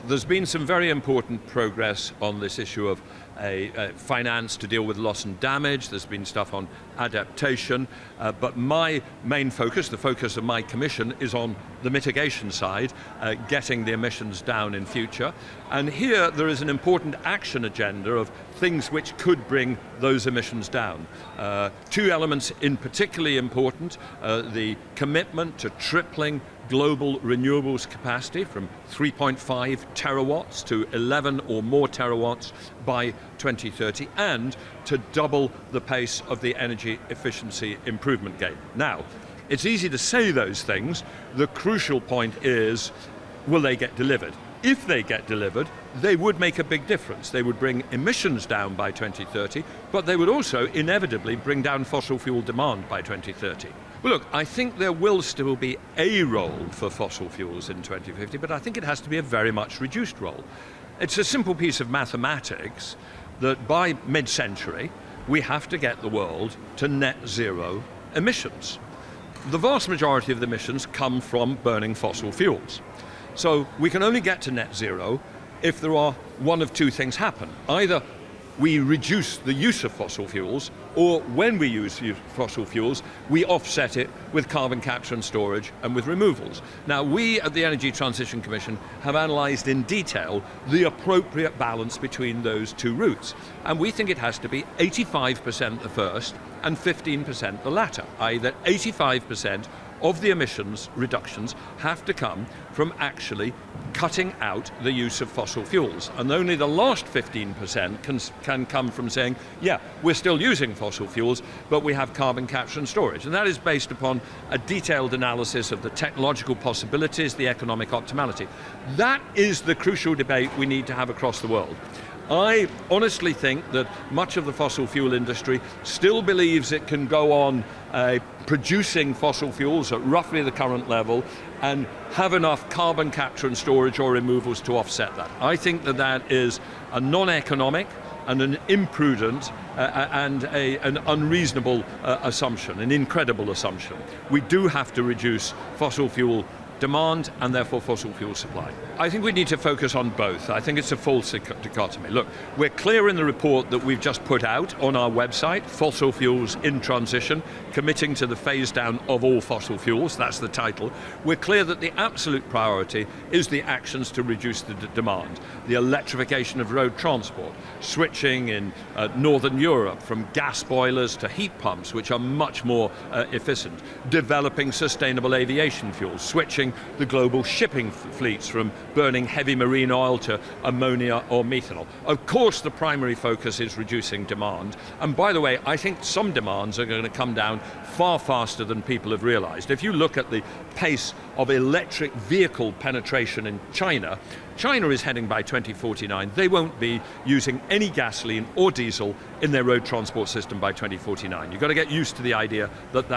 there's been some very important progress on this issue of finance to deal with loss and damage. There's been stuff on adaptation, but my main focus, the focus of my commission, is on the mitigation side, getting the emissions down in future. And here there is an important action agenda of things which could bring those emissions down. Two elements in particularly important, the commitment to tripling global renewables capacity from 3.5 terawatts to 11 or more terawatts by 2030, and to double the pace of the energy efficiency improvement game. Now, it's easy to say those things. The crucial point is, will they get delivered? If they get delivered, they would make a big difference. They would bring emissions down by 2030, but they would also inevitably bring down fossil fuel demand by 2030. Well, look, I think there will still be a role for fossil fuels in 2050, but I think it has to be a very much reduced role. It's a simple piece of mathematics that by mid-century, we have to get the world to net zero emissions. The vast majority of the emissions come from burning fossil fuels. So we can only get to net zero if there are one of two things happen. Either we reduce the use of fossil fuels, or when we use fossil fuels, we offset it with carbon capture and storage and with removals. Now, we at the Energy Transition Commission have analysed in detail the appropriate balance between those two routes. And we think it has to be 85% the first and 15% the latter, i.e. that 85% of the emissions reductions have to come from actually cutting out the use of fossil fuels. And only the last 15% can come from saying, yeah, we're still using fossil fuels, but we have carbon capture and storage. And that is based upon a detailed analysis of the technological possibilities, the economic optimality. That is the crucial debate we need to have across the world. I honestly think that much of the fossil fuel industry still believes it can go on producing fossil fuels at roughly the current level and have enough carbon capture and storage or removals to offset that. I think that that is a non-economic and an imprudent and an unreasonable assumption, an incredible assumption. We do have to reduce fossil fuel demand and therefore fossil fuel supply. I think we need to focus on both. I think it's a false dichotomy. Look, we're clear in the report that we've just put out on our website, Fossil Fuels in Transition, committing to the phase down of all fossil fuels, that's the title. We're clear that the absolute priority is the actions to reduce the demand. The electrification of road transport, switching in Northern Europe from gas boilers to heat pumps, which are much more efficient, developing sustainable aviation fuels, switching the global shipping fleets from burning heavy marine oil to ammonia or methanol. Of course, the primary focus is reducing demand. And by the way, I think some demands are going to come down far faster than people have realized. If you look at the pace of electric vehicle penetration in China, China is heading by 2049. They won't be using any gasoline or diesel in their road transport system by 2049. You've got to get used to the idea that